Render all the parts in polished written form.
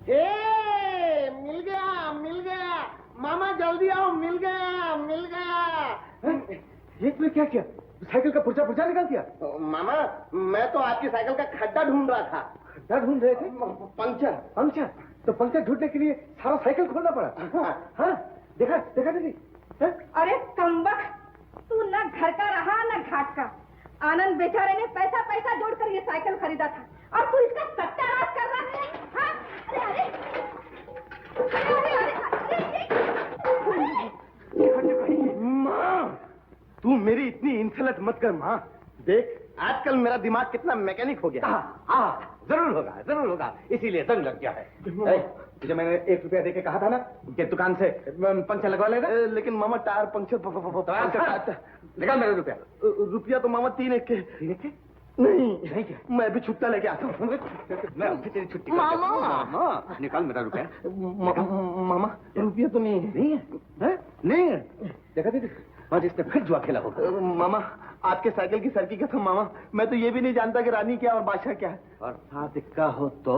मिल गया मिल गया, मामा जल्दी आओ, मिल गया मिल गया। ये तुमने क्या किया? साइकिल का पुर्जा पुर्जा निकाल दिया? मामा मैं तो आपकी साइकिल का खड्डा ढूंढ रहा था। खड्डा ढूंढ रहे थे? पंक्चर। पंक्चर? तो पंक्चर ढूंढने के लिए सारा साइकिल खोलना पड़ा? हाँ, देखा देखा दीदी। अरे कमबख्त, तू न घर का रहा न घाट का। आनंद बेचारे ने पैसा पैसा जोड़कर ये साइकिल खरीदा था और तू इसका सत्यानाश कर रहा है। हाँ? अरे माँ, तू मेरी इतनी इंसल्ट मत कर माँ। देख आजकल मेरा दिमाग कितना मैकेनिक हो गया। जरूर होगा, इसीलिए दंग लग गया है। तुझे मैंने 1 रुपया देके कहा था ना कि दुकान से पंचर लगवा लेना। लेकिन मामा टायर पंक्चर निकाल मेरे रुपया। रुपया तो मामा 3 एक के। 3 एक के? नहीं क्या? मैं भी छुट्टा लेके आता हूँ। मैं अभी तेरी छुट्टी मामा निकाल मेरा रुपया। मामा रुपया तो नहीं है। नहीं है। देखा दीदी, आज इसने फिर जुआ खेला होगा। मामा आपके साइकिल की सर की कसम मामा, मैं तो ये भी नहीं जानता कि रानी क्या और बादशाह क्या है। और साथ इक्का हो तो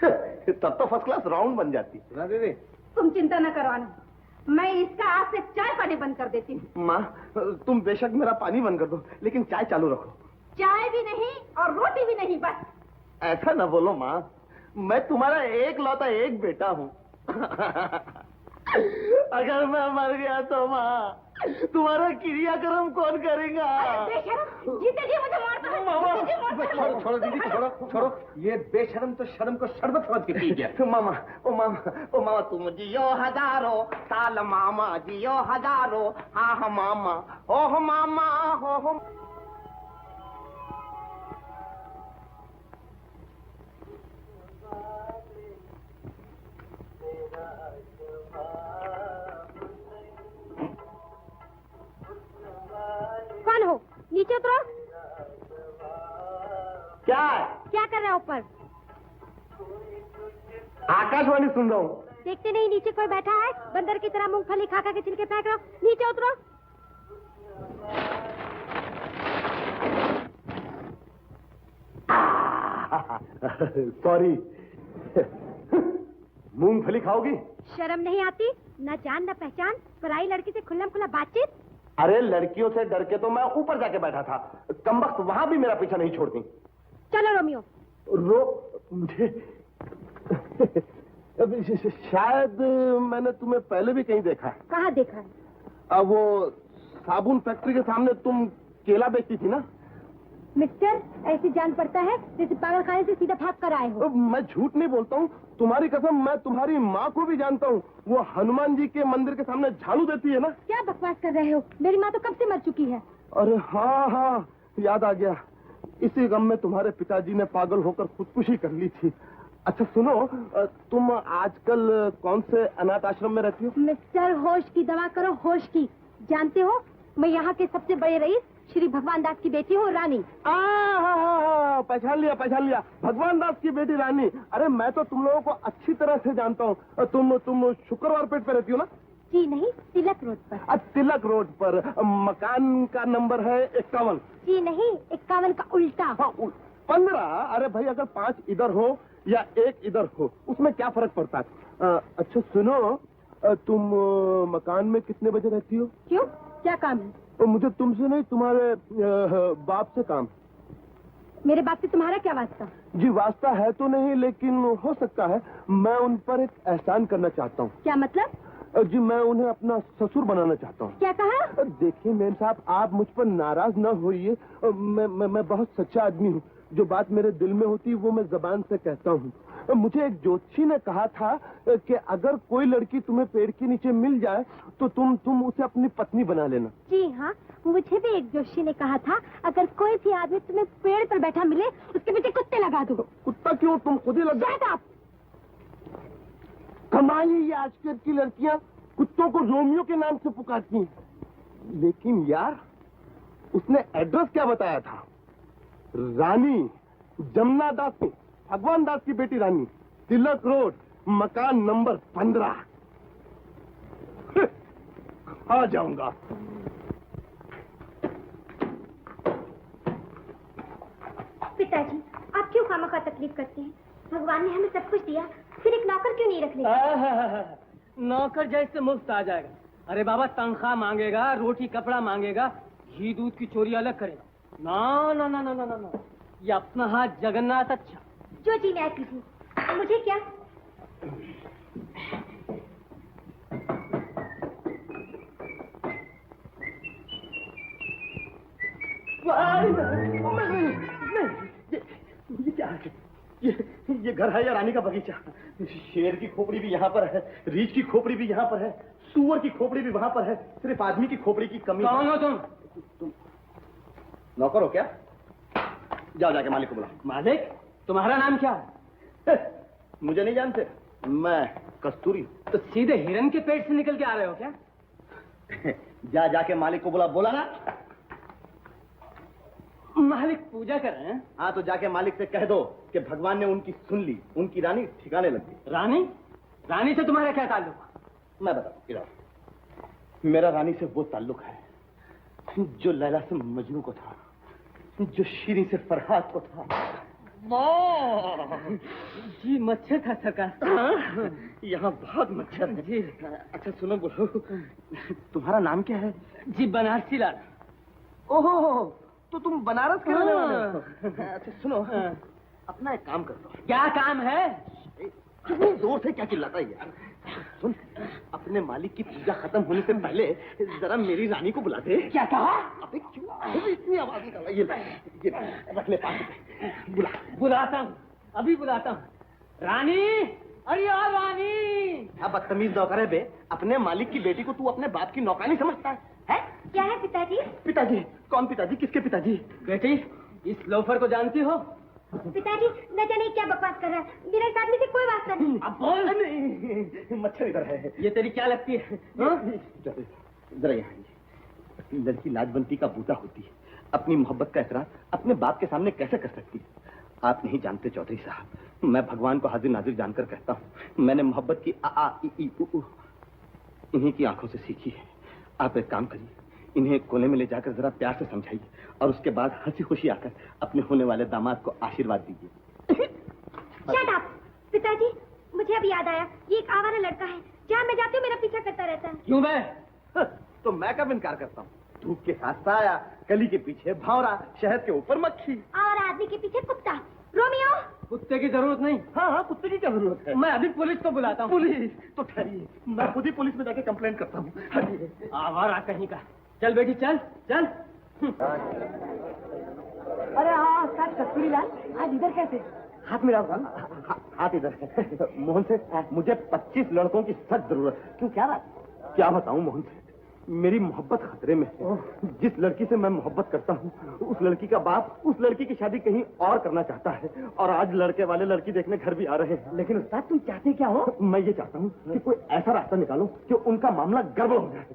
तब तो फर्स्ट क्लास राउंड बन जाती। सुना दीदी? तुम चिंता न करो आनंद, मैं इसका आज से चाय पानी बंद कर देती हूँ। माँ तुम बेशक मेरा पानी बंद कर दो, लेकिन चाय चालू रखो। चाय भी नहीं और रोटी भी नहीं, बस। ऐसा न बोलो माँ, मैं तुम्हारा एक लौता एक बेटा हूँ। अगर मैं मर गया तो माँ तुम्हारा क्रियाक्रम कौन करेगा? बेशरम, जीते जी मुझे मारता है। छोड़ो छोड़ो दीदी, छोड़ो। ये बेशरम तो शर्म को शरबत समझ के पी गया। मामा ओ मामा तुम जियो हजारों साल, मामा जियो हजारों। हाँ मामा ओह मामा हो। कौन हो? नीचे उतरो। क्या कर रहे हो ऊपर? आकाशवाणी सुन रहा हूँ। देखते नहीं नीचे कोई बैठा है? बंदर की तरह मूंगफली खा के छिलके फेंक रहे हो। नीचे उतरो। सॉरी। मूंगफली खाओगी? शर्म नहीं आती? न जान न पहचान, पराई लड़की से खुल्लम खुल्ला बातचीत। अरे लड़कियों से डर के तो मैं ऊपर जाके बैठा था, कमबख्त वहां भी मेरा पीछा नहीं छोड़ती। चलो रोमियो। मुझे शायद मैंने तुम्हें पहले भी कहीं देखा है। कहाँ देखा है? अब वो साबुन फैक्ट्री के सामने तुम केला बेचती थी ना। मिस्टर, ऐसी जान पड़ता है जैसे पागल खाने से सीधा भाग कर आए हो। मैं झूठ नहीं बोलता हूँ, तुम्हारी कसम, मैं तुम्हारी माँ को भी जानता हूँ। वो हनुमान जी के मंदिर के सामने झाड़ू देती है ना। क्या बकवास कर रहे हो? मेरी माँ तो कब से मर चुकी है। अरे हाँ याद आ गया, इसी गम में तुम्हारे पिताजी ने पागल होकर खुदकुशी कर ली थी। अच्छा सुनो, तुम आजकल कौन से अनाथ आश्रम में रहती हो? मिस्टर, होश की दवा करो, होश की। जानते हो, मैं यहाँ के सबसे बड़े रईस श्री भगवान दास की बेटी हूँ, रानी। पहचान लिया, भगवान दास की बेटी रानी। अरे मैं तो तुम लोगों को अच्छी तरह से जानता हूँ। तुम शुक्रवार पेट पे रहती हो ना? जी नहीं, तिलक रोड पर। तिलक रोड पर। मकान का नंबर है 51। जी नहीं, 51 का उल्टा। 15। अरे भाई अगर 5 इधर हो या 1 इधर हो, उसमें क्या फर्क पड़ता है? अच्छा सुनो, तुम मकान में कितने बजे रहती हो? क्यों, क्या काम है? मुझे तुमसे नहीं, तुम्हारे बाप से काम। मेरे बाप से तुम्हारा क्या वास्ता? जी वास्ता है तो नहीं, लेकिन हो सकता है। मैं उन पर एक एहसान करना चाहता हूँ। क्या मतलब? जी मैं उन्हें अपना ससुर बनाना चाहता हूँ। क्या कहा? देखिए मेम साहब, आप मुझ पर नाराज न होइए। मैं बहुत सच्चा आदमी हूँ। जो बात मेरे दिल में होती है वो मैं जबान से कहता हूँ। मुझे एक ज्योतिषी ने कहा था कि अगर कोई लड़की तुम्हें पेड़ के नीचे मिल जाए तो तुम उसे अपनी पत्नी बना लेना। जी हाँ, मुझे भी एक जोशी ने कहा था, अगर कोई भी आदमी तुम्हें पेड़ पर बैठा मिले उसके पीछे कुत्ते लगा दो। कुत्ता क्यों, तुम खुद ही लगा। कमाल है ये, आजकल की लड़कियां कुत्तों को रोमियो के नाम से पुकारती हैं। लेकिन यार उसने एड्रेस क्या बताया था? रानी जमुना दास की, भगवान दास की बेटी रानी, तिलक रोड, मकान नंबर 15। आ जाऊंगा। पिताजी, आप क्यों खामखा तकलीफ करते हैं? भगवान ने हमें सब कुछ दिया, फिर एक नौकर क्यों नहीं रख लिया? नौकर जैसे मुफ्त आ जाएगा। अरे बाबा, तनख्वाह मांगेगा, रोटी कपड़ा मांगेगा, घी दूध की चोरी अलग करेगा। ना ना ना ना ना ना, ये अपना हाथ जगन्नाथ अच्छा। जो जी न्याय कीजिए, मुझे क्या? ये क्या है? ये घर है या रानी का बगीचा? शेर की खोपड़ी भी यहाँ पर है, रीछ की खोपड़ी भी यहाँ पर है, सूअर की खोपड़ी भी वहाँ पर है, सिर्फ आदमी की खोपड़ी की कमी। कौन हो तुम? नौकर हो क्या? जाओ जाके मालिक को बुलाओ। मालिक, तुम्हारा नाम क्या है? मुझे नहीं जानते, मैं कस्तूरी। तो सीधे हिरन के पेट से निकल के आ रहे हो क्या? जाके मालिक को बुला। बोला ना? मालिक पूजा कर रहे हैं। हाँ, तो जाके मालिक से कह दो कि भगवान ने उनकी सुन ली, उनकी रानी ठिकाने लग गई। रानी? रानी से तुम्हारा क्या ताल्लुक? मैं बताऊं, इधर मेरा रानी से वो ताल्लुक है जो लैला से मजनू को था, जो शीरी से फरहाद को था। जी मच्छर था सरकार। यहाँ बहुत मच्छर है जी। अच्छा सुनो, बोलो तुम्हारा नाम क्या है? जी बनारसी लाल। ओहो, तो तुम बनारस के रहने वाले हो। अच्छा सुनो, अपना एक काम कर दो। क्या काम है? कितनी जोर से क्या चिल्लाता है यार? सुन, अपने मालिक की पूजा खत्म होने से पहले जरा मेरी रानी को बुला दे। क्या कहा? अबे क्यों इतनी आवाज निकाला? ये रख ले पास में। बुलाता हूँ, अभी बुलाता हूँ। रानी, अरे यार रानी। अब बदतमीज नौकर है बे, अपने मालिक की बेटी को तू अपने बाप की नौकरानी समझता है? क्या है पिताजी? पिताजी? कौन पिताजी? किसके पिताजी? बेटी, इस लोफर को जानती हो? पिताजी न जाने क्या बकवास कर रहा है, मेरा इस आदमी से कोई वास्ता नहीं। अब बोल। नहीं, मच्छर इधर है। ये तेरी क्या लगती है? जरा यहाँ। लड़की लाजवंती का बूता होती है, अपनी मोहब्बत का इकरार अपने बाप के सामने कैसे कर सकती है? आप नहीं जानते चौधरी साहब, मैं भगवान को हाजिर नाजिर जानकर कहता हूँ, मैंने मोहब्बत की आ आ ई ई उ उ इन्हीं की आंखों से सीखी है। आप एक काम करिए, इन्हें कोने में ले जाकर जरा प्यार से समझाइए और उसके बाद हंसी खुशी आकर अपने होने वाले दामाद को आशीर्वाद दीजिए। Shut up! पिताजी, मुझे अब याद आया, ये एक आवारा लड़का है, जहाँ मैं जाती हूँ मेरा पीछा करता रहता है। क्यों बे? तो मैं कब इनकार करता हूँ? धूप के साथ साया, कली के पीछे भावरा, शहद के ऊपर मक्खी और आदमी के पीछे कुत्ता। रोमियो! कुत्ते की जरूरत नहीं। हाँ, कुत्ते की क्या जरूरत है? मैं अभी पुलिस को बुलाता हूँ। पुलिस? तो ठहरिए, मैं खुद ही पुलिस में जाके कंप्लेंट करता हूँ। आवारा कहीं का। चल बेटी चल चल। अरे हाँ कस्तूरी लाल, आज इधर कैसे? हाथ मिला। हाथ इधर है। मोहन से मुझे 25 लड़कों की सख्त जरूरत है। क्यों, क्या बात? क्या बताऊं मोहन से, मेरी मोहब्बत खतरे में है। जिस लड़की से मैं मोहब्बत करता हूँ, उस लड़की का बाप उस लड़की की शादी कहीं और करना चाहता है और आज लड़के वाले लड़की देखने घर भी आ रहे हैं। लेकिन उस्ताद तुम चाहते क्या हो? मैं ये चाहता हूँ कि कोई ऐसा रास्ता निकालो कि उनका मामला गड़बड़ हो जाए।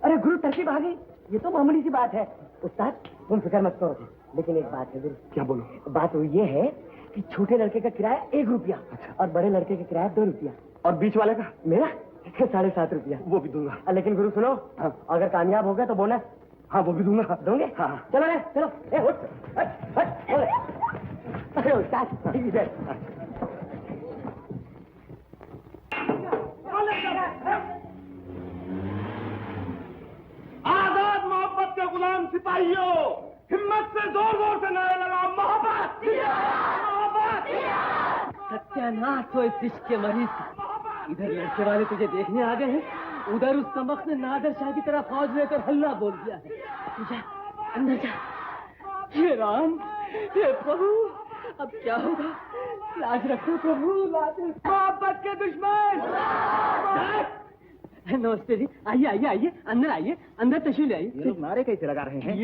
अरे गुरु तरकीब आ गई, ये तो मामूली सी बात है। उस्ताद तुम फिक्र मत करो, लेकिन एक बात है गुरु। क्या बोलो? बात वो ये है कि छोटे लड़के का किराया 1 रुपया। अच्छा। और बड़े लड़के का किराया 2 रुपया। और बीच वाले का? मेरा 7.5 रुपया। वो भी दूंगा। लेकिन गुरु सुनो, अगर कामयाब हो गया तो बोनस। हाँ, वो भी दूंगा। दोगे? हाँ। चलो रे, चलो। ए, उठ, हट, हट, बोले। अरे उस्ताद इधर। आजाद मोहब्बत के गुलाम सिपाहियों, हिम्मत से जोर जोर से नारे लगाओ, मोहब्बत मोहब्बत। सत्यानाश हो इस इश्क के मरीज का। इधर लड़के वाले तुझे देखने आ गए हैं, उधर उस कमक ने नादर शाह की तरह फौज लेकर हल्ला बोल दिया है। तू जा, अंदर जा। हे राम, हे प्रभु, अब क्या होगा? लाज रखो प्रभु, लाज रखो। मोहब्बत के दुश्मन। नमस्ते जी, आइए आइए आइए, अंदर आइए, अंदर तशरीफ ले आइए। ये लोग नारे कैसे लगा रहे हैं?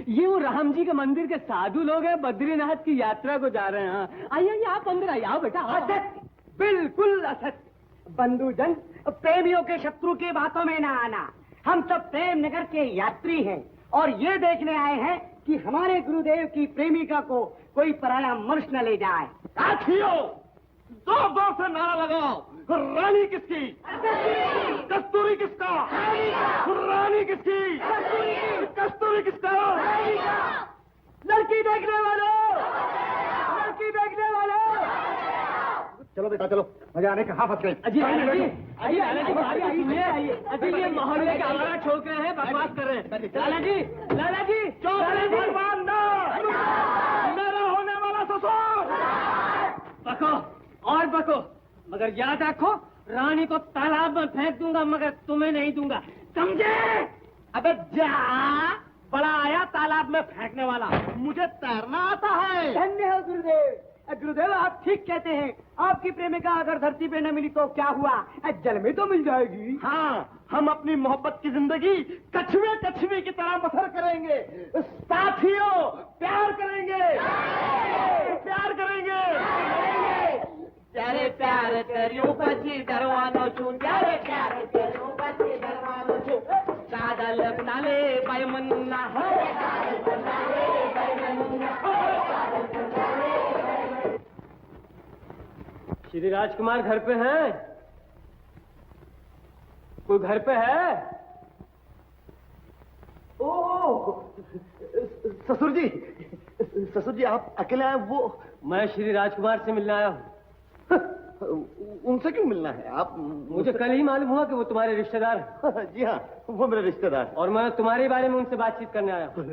ये वो राम जी के मंदिर के साधु लोग हैं, बद्रीनाथ की यात्रा को जा रहे हैं। आइए आइए, आप अंदर आइए। आओ बेटा। असत, बिल्कुल असत। बंधुजन, प्रेमियों के शत्रु की बातों में ना आना। हम सब प्रेम नगर के यात्री हैं और ये देखने आए हैं कि हमारे गुरुदेव की प्रेमिका को कोई पराया मनुष्य न ले जाए। साथियों, जोर जोर से नारा लगाओ, रानी किसकी? कस्तूरी किसका? रानी किसकी? कस्तूरी किसका? लड़की देखने वालों, लड़की देखने वालों, चलो बेटा चलो, मजा आने कहाँ फंस गए? अजी ये मोहल्ले के आवारा ठोक रहे हैं, बकवास कर रहे हैं। लाला जी मेरा होने वाला ससुर। बको और बको, मगर याद रखो रानी को तालाब में फेंक दूंगा मगर तुम्हें नहीं दूंगा, समझे? अबे जा, बड़ा आया तालाब में फेंकने वाला। मुझे तैरना आता है। धन्य हो गुरुदेव। गुरुदेव आप ठीक कहते हैं, आपकी प्रेमिका अगर धरती पे न मिली तो क्या हुआ, जल में तो मिल जाएगी। हाँ, हम अपनी मोहब्बत की जिंदगी कछुए की तरह बसर करेंगे। साथियों, प्यार करेंगे। ત્યારે પ્યાર કર્યું પછી ડરવાનો છું, ત્યારે પ્યાર કર્યું પછી ડરવાનો છું, કાદલ નાલે બાયમન ના હોય, श्री राजकुमार घर पे हैं? कोई घर पे है? ससुर जी आप अकेले आए? वो मैं श्री राजकुमार से मिलने आया हूँ। उनसे क्यों मिलना है? आप मुझे कल ही मालूम हुआ कि वो तुम्हारे रिश्तेदार हैं। जी हाँ, वो मेरे रिश्तेदार। और मैं तुम्हारे बारे में उनसे बातचीत करने आया हूँ।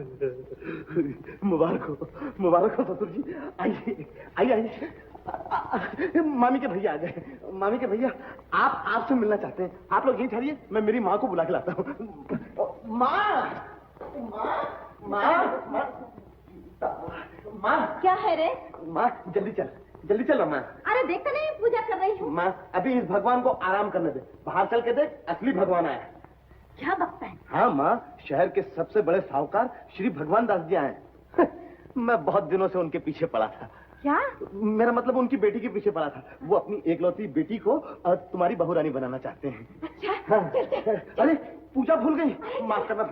मुबारक हो ससुर जी। आइए। मामी के भैया आ गए। मामी के भैया आपसे मिलना चाहते हैं। आप लोग यहीं ठहरिए, मैं मेरी माँ को बुला के लाता हूँ। माँ क्या है रे? माँ जल्दी चल माँ। अरे देखता नहीं पूजा कर रही हूँ। माँ अभी इस भगवान को आराम करने दे, बाहर चल के देख असली भगवान आया है। क्या बकता है? हाँ माँ, शहर के सबसे बड़े साहूकार श्री भगवान दास जी आए हैं। मैं बहुत दिनों से उनके पीछे पड़ा था। क्या? मेरा मतलब उनकी बेटी के पीछे पड़ा था। वो अपनी एकलौती बेटी को तुम्हारी बहू रानी बनाना चाहते हैं। अच्छा हाँ। चलते। अरे पूजा भूल गई, माफ करना।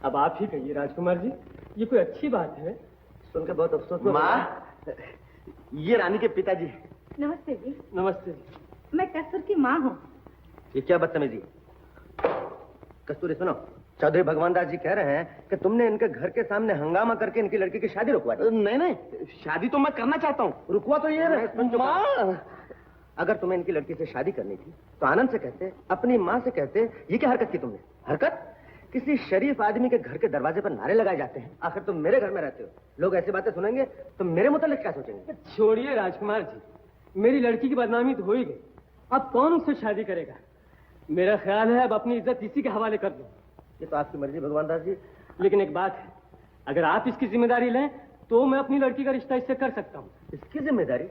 अब आप ही कहिए राजकुमार जी, ये कोई अच्छी बात है? सुनकर बहुत अफसोस हुआ। माँ, ये रानी के पिताजी हैं। नमस्ते जी। नमस्ते जी। मैं कस्तूर की माँ हूँ। ये क्या बदतमीजी? कस्तूरी सुनो, चौधरी भगवान दास जी कह रहे हैं कि तुमने इनके घर के सामने हंगामा करके इनकी लड़की की शादी रुकवा दी। नहीं, शादी तो मैं करना चाहता हूँ, रुकवा तो ये माँ। अगर तुम्हें इनकी लड़की से शादी करनी थी तो आनंद से कहते, अपनी माँ से कहते। ये क्या हरकत की तुमने? हरकत? किसी शरीफ आदमी के घर के दरवाजे पर नारे लगाए जाते हैं। आखिर तुम मेरे घर में रहते हो, लोग ऐसी बातें सुनेंगे तो मेरे मुतालिक क्या सोचेंगे? छोड़िए राजकुमार जी, मेरी लड़की की बदनामी तो हो ही गई, अब कौन उससे शादी करेगा? मेरा ख्याल है अब अपनी इज्जत इसी के हवाले कर दूं। ये तो आपकी मर्जी भगवान दास जी। लेकिन एक बात है, अगर आप इसकी जिम्मेदारी लें तो मैं अपनी लड़की का रिश्ता इससे कर सकता हूँ। इसकी जिम्मेदारी?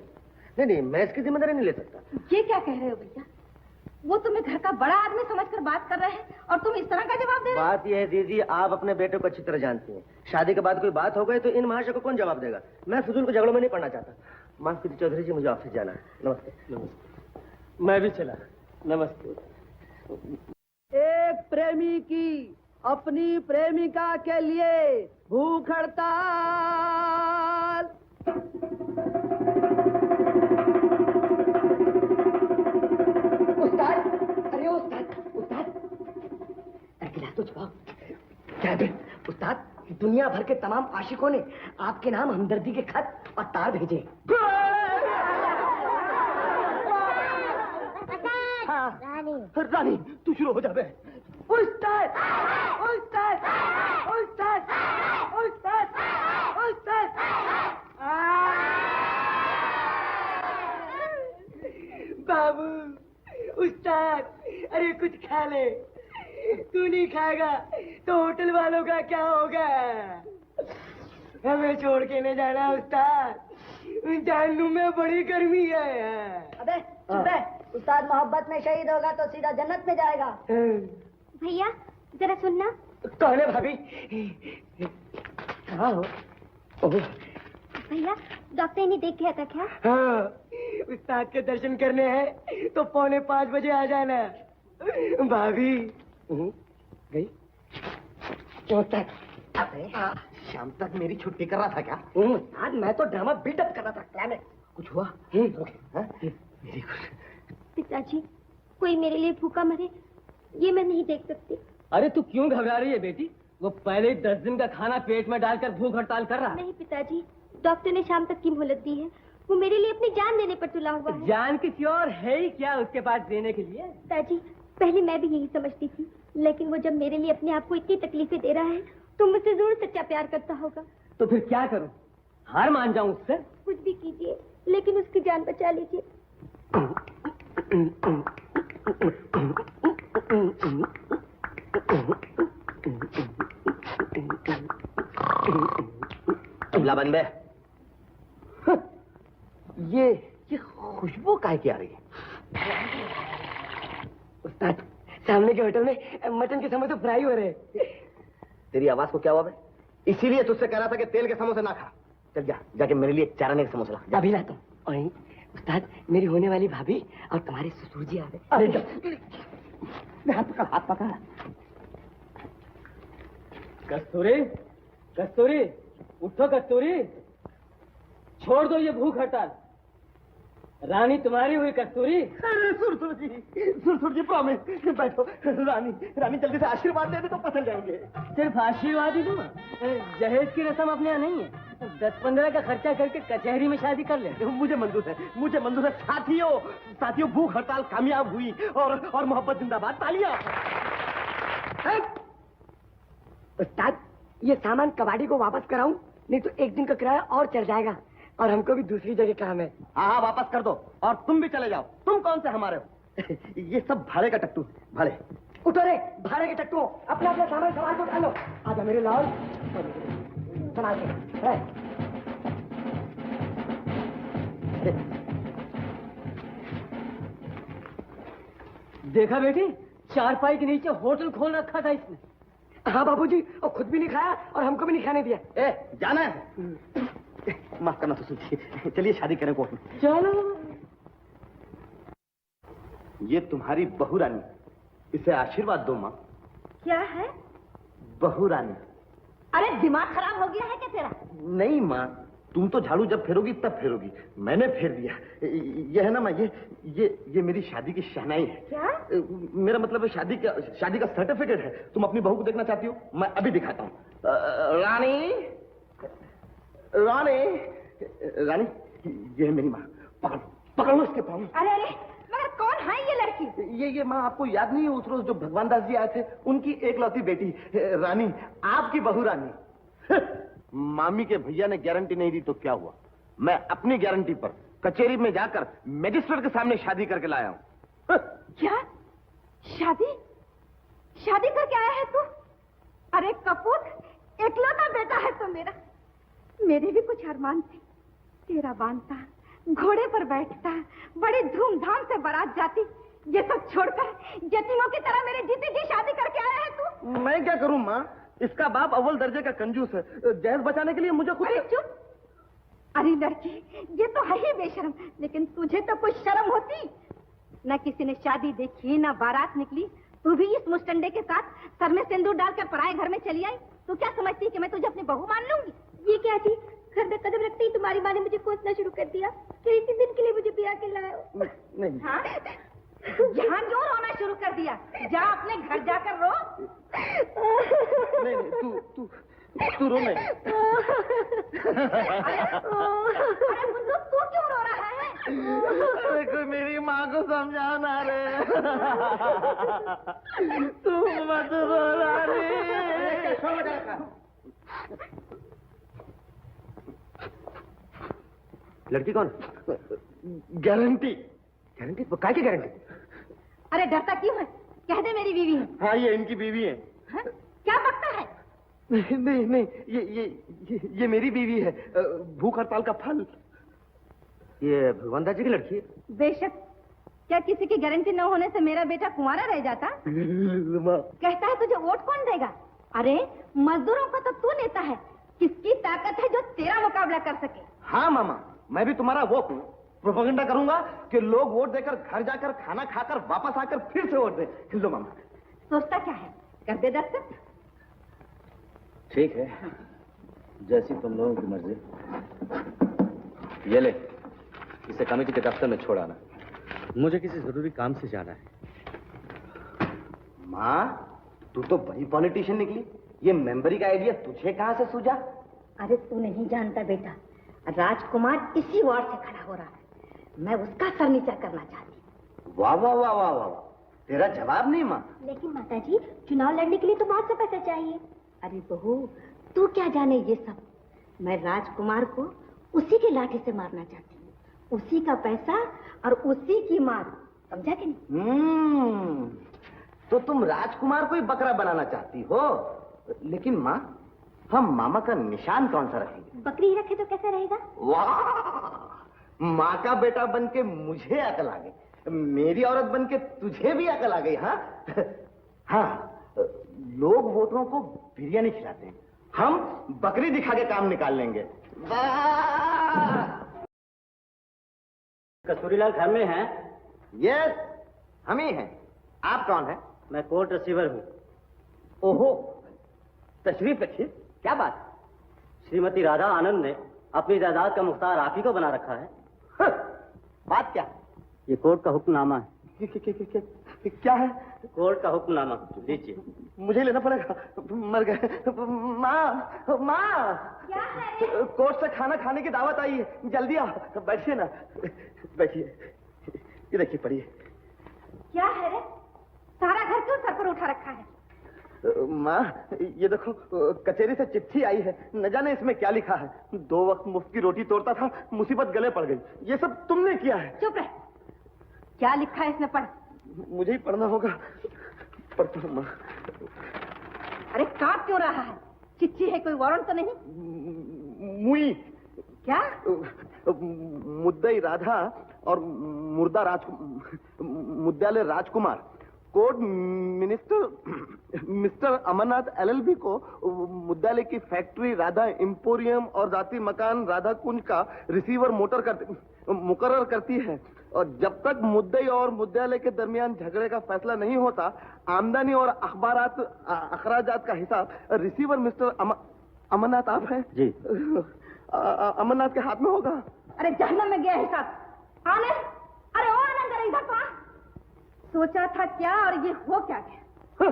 नहीं, मैं इसकी जिम्मेदारी नहीं ले सकता। ये क्या कह रहे हो भैया? वो तुम्हें घर का बड़ा आदमी समझकर बात कर रहे हैं और तुम इस तरह का जवाब दे रहे हो? बात यह है दीदी, आप अपने बेटे को अच्छी तरह जानती हैं। शादी के बाद कोई बात हो गई तो इन महाशय को कौन जवाब देगा? मैं फजूल को झगड़ों में नहीं पड़ना चाहता। माफ कीजिए चौधरी जी, मुझे ऑफिस जाना है। नमस्ते। मैं भी चला। नमस्ते। एक प्रेमी की अपनी प्रेमिका के लिए भूख हड़ताल। क्या है उस्ताद? दुनिया भर के तमाम आशिकों ने आपके नाम हमदर्दी के खत और तार भेजे। रानी तू शुरू हो जाबे। उस्ताद, उस्ताद, उस्ताद, उस्ताद, उस्ताद। बाबू, उस्ताद, अरे कुछ खा ले। तू नहीं खाएगा तो होटल वालों का क्या होगा? हमें छोड़ के नहीं जाना उस्ताद, जहन्नुम में बड़ी गर्मी है। अबे चुप है, उस्ताद मोहब्बत में शहीद होगा तो सीधा जन्नत में जाएगा। भैया जरा सुनना। कौन है भाभी? कहाँ हो? भैया डॉक्टर ने देख लिया था क्या? हाँ, उस्ताद के दर्शन करने हैं तो 4:45 बजे आ जाना। भाभी गई? शाम तक मेरी छुट्टी कर रहा था क्या? आज मैं तो ड्रामा बिल्डअप कर रहा था। क्लाइमैक्स कुछ हुआ? Very good. पिताजी, कोई मेरे लिए भूखा मरे ये मैं नहीं देख सकती। अरे तू क्यों घबरा रही है बेटी? वो पहले ही 10 दिन का खाना पेट में डालकर भूख हड़ताल कर रहा है। नहीं पिताजी, डॉक्टर ने शाम तक की मोहलत दी है। वो मेरे लिए अपनी जान देने पर तुला हुआ है। जान किसी और है ही क्या उसके पास देने के लिए? पिताजी, पहले मैं भी यही समझती थी, लेकिन वो जब मेरे लिए अपने आप को इतनी तकलीफें दे रहा है तो मुझसे जरूर सच्चा प्यार करता होगा। तो फिर क्या करूं? हार मान जाऊं उससे? कुछ भी कीजिए, लेकिन उसकी जान बचा लीजिए। अगला बंद है। ये खुशबू काहे की आ रही है? उस्ताद, सामने के होटल में मटन के समोसे फ्राई हो रहे हैं। तेरी आवाज को क्या हुआ बे? इसीलिए तुझसे कह रहा था कि तेल के समोसे ना खा। चल जा, जाके मेरे लिए चाराने के समोसे ला। अभी लाता हूँ। और उस्ताद, मेरी होने वाली भाभी और तुम्हारे ससुर जी आ गए। हाथ पकड़। कस्तूरी, कस्तूरी, उठो कस्तूरी, छोड़ दो ये भूख हड़ताल। रानी तुम्हारी हुई कस्तूरी। अरे सुरसुर जी प्रॉमिस, बैठो। रानी जल्दी से आशीर्वाद दे दे तो पसंद जाएंगे। सिर्फ आशीर्वाद ही दूंगा? जहेज की रस्म अपने यहाँ नहीं है। 10-15 का खर्चा करके कचहरी में शादी कर ले। मुझे मंजूर है। साथियों भूख हड़ताल कामयाब हुई और मोहब्बत जिंदाबाद। तालियां। उस्ताद, ये सामान कबाड़ी को वापस कराऊं, नहीं तो एक दिन का किराया और चढ़ जाएगा और हमको भी दूसरी जगह काम है। हाँ वापस कर दो और तुम भी चले जाओ। तुम कौन से हमारे हो? ये सब भाड़े का टट्टू भाड़े। उठो रे भाड़े के टट्टू, अपना अपना सामान संभाल को डालो। आजा मेरे लाल, संभाल के। देखा बेटी, चारपाई के नीचे होटल खोल रखा था इसने। हाँ बाबूजी, और खुद भी नहीं खाया और हमको भी नहीं खाने दिया। जाना है? माफ करना ससुर जी, चलिए शादी करें कोर्ट में। चलो। ये तुम्हारी बहू रानी, इसे आशीर्वाद दो माँ। क्या है? बहू रानी। अरे दिमाग खराब हो गया है क्या तेरा? नहीं माँ, तुम तो झाड़ू जब फेरोगी तब फेरोगी, मैंने फेर दिया। ये है ना माँ, ये मेरी शादी की शहनाई है। क्या? मेरा मतलब है शादी का सर्टिफिकेट है। तुम अपनी बहू को देखना चाहती हो? मैं अभी दिखाता हूँ। रानी, ये है मेरी माँ। पकड़ लो इसके पाँव। अरे मगर कौन है ये लड़की? ये माँ, आपको याद नहीं है उस रोज जो भगवान दास जी आए थे, उनकी एकलौती बेटी रानी, आपकी बहू रानी। मामी के भैया ने गारंटी नहीं दी तो क्या हुआ? मैं अपनी गारंटी पर कचहरी में जाकर मजिस्ट्रेट के सामने शादी करके लाया हूँ। क्या? शादी करके आया है तू? अरे कपूर, एकलौता बेटा है तो मेरे भी कुछ अरमान थे। तेरा बांधता, घोड़े पर बैठता, बड़ी धूमधाम से बारात जाती, ये सब छोड़कर यतीमों की तरह मेरे जीते जी शादी करके आया है तू। मैं क्या करूं माँ, इसका बाप अव्वल दर्जे का कंजूस है। जहेज बचाने के लिए मुझे खुद। अरे चुप। अरे लड़की, ये तो है ही बेशरम, लेकिन तुझे तो कुछ शर्म होती। न किसी ने शादी देखी, न बारात निकली, तू भी इस मुस्टंडे के साथ सर में सिंदूर डालकर पराए घर में चली आई। तू क्या समझती कि मैं तुझे अपनी बहू मान लूंगी? ये क्या जी, घर में कदम रखते ही तुम्हारी माँ ने मुझे कोसना शुरू कर दिया। फिर इसी दिन के लिए मुझे ब्याह के लाए हो। नहीं। हाँ? यहाँ क्यों रोना शुरू कर दिया? जा अपने घर जाकर रो। नहीं, तू रो नहीं। अरे बुल्लू, तू क्यों रो रहा है? अरे कोई मेरी माँ को समझाना रे। तू मत रो रानी। लड़की कौन? गारंटी काय की गारंटी? अरे डरता क्यों है? कह दे मेरी बीवी है। हाँ, ये इनकी बीवी है। हाँ? क्या बकता है? नहीं, ये मेरी बीवी है। भूख हड़ताल का फल। ये भगवान दास जी की लड़की है। बेशक। क्या किसी की गारंटी न होने से मेरा बेटा कुंवारा रह जाता? कहता है तुझे वोट कौन देगा? अरे मजदूरों का तो तू नेता है। किसकी ताकत है जो तेरा मुकाबला कर सके? हाँ मामा, मैं भी तुम्हारा वो प्रोपेगेंडा करूंगा कि लोग वोट देकर घर जाकर खाना खाकर वापस आकर फिर से वोट दे। लो मामा। सोचता क्या है? कर दे दस्तक। ठीक है, जैसी तुम लोगों की मर्जी। ये ले, इसे कमेटी के दफ्तर में छोड़ आना, मुझे किसी जरूरी काम से जाना है। माँ, तू तो बड़ी पॉलिटिशियन निकली। ये मेंबरी का आइडिया तुझे कहाँ से सूझा? अरे तू नहीं जानता बेटा, राजकुमार इसी वार्ड से खड़ा हो रहा है, मैं उसका सर नीचा करना चाहती हूँ। वाह वाह वाह वाह वाह, तेरा जवाब नहीं माँ। लेकिन माताजी, चुनाव लड़ने के लिए तो बहुत सा पैसा चाहिए। अरे बहू, तू क्या जाने ये सब। मैं राजकुमार को उसी की लाठी से मारना चाहती हूँ, उसी का पैसा और उसी की मार, समझा कि नहीं? तो तुम राजकुमार को ही बकरा बनाना चाहती हो, लेकिन माँ हम मामा का निशान कौन सा रखेंगे? बकरी ही रखे तो कैसा रहेगा? वाह, माँ का बेटा बन के मुझे अकल आ गई, मेरी औरत बन के तुझे भी अकल आ गई। हाँ हाँ, लोग वोटरों को बिरयानी खिलाते हैं, हम बकरी दिखा के काम निकाल लेंगे। कस्तूरीलाल घर में हैं? यस, हम ही हैं। आप कौन हैं? मैं कोर्ट रिसीवर हूँ। ओहो, तशरीफ रखिए। क्या बात? श्रीमती राधा आनंद ने अपनी जायदाद का मुख्तार आप ही को बना रखा है। बात क्या? ये कोर्ट का हुक्मनामा है। क्या है? कोर्ट का हुक्मनामा लीजिए। मुझे लेना पड़ेगा, मर गए। माँ माँ, क्या है? कोर्ट से खाना खाने की दावत आई है, जल्दी आओ। बैठिए ना, बैठिए। ये देखिए, पढ़िए। क्या है रे? सारा घर क्यों सर पर उठा रखा है? माँ, ये देखो, कचहरी से चिट्ठी आई है, न जाने इसमें क्या लिखा है। 2 वक्त मुफ्त की रोटी तोड़ता था, मुसीबत गले पड़ गई। ये सब तुमने किया है। चुप रह। क्या लिखा है इसमें, पढ़। मुझे ही पढ़ना होगा। पढ़ता हूँ माँ। अरे कांप क्यों रहा है? चिट्ठी है, कोई वारंट तो नहीं? मुई क्या? मुद्दई राधा और मुद्दालय राजकुमार कोर्ट मिस्टर अमरनाथ LLB को मुद्दालय की फैक्ट्री राधा इंपोरियम और जाति मकान राधा कुंज का रिसीवर मुकर्रर करती है, और जब तक मुद्दई और मुद्दालय के दरमियान झगड़े का फैसला नहीं होता, आमदनी और अखराजात का हिसाब रिसीवर मिस्टर अमरनाथ आप हैं जी। अमरनाथ के हाथ में होगा। अरे जहन्नम में गया हिसाब। आनंद, अरे ओ आनंद, अरे इधर तो आ। सोचा था क्या और ये हो क्या गया?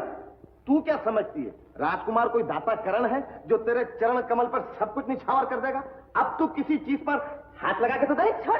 तू क्या समझती है? राजकुमार कोई दाता करण है जो तेरे चरण कमल पर सब कुछ निछावर कर देगा? अब तू किसी चीज पर हाथ लगा के तो देख। छोड़।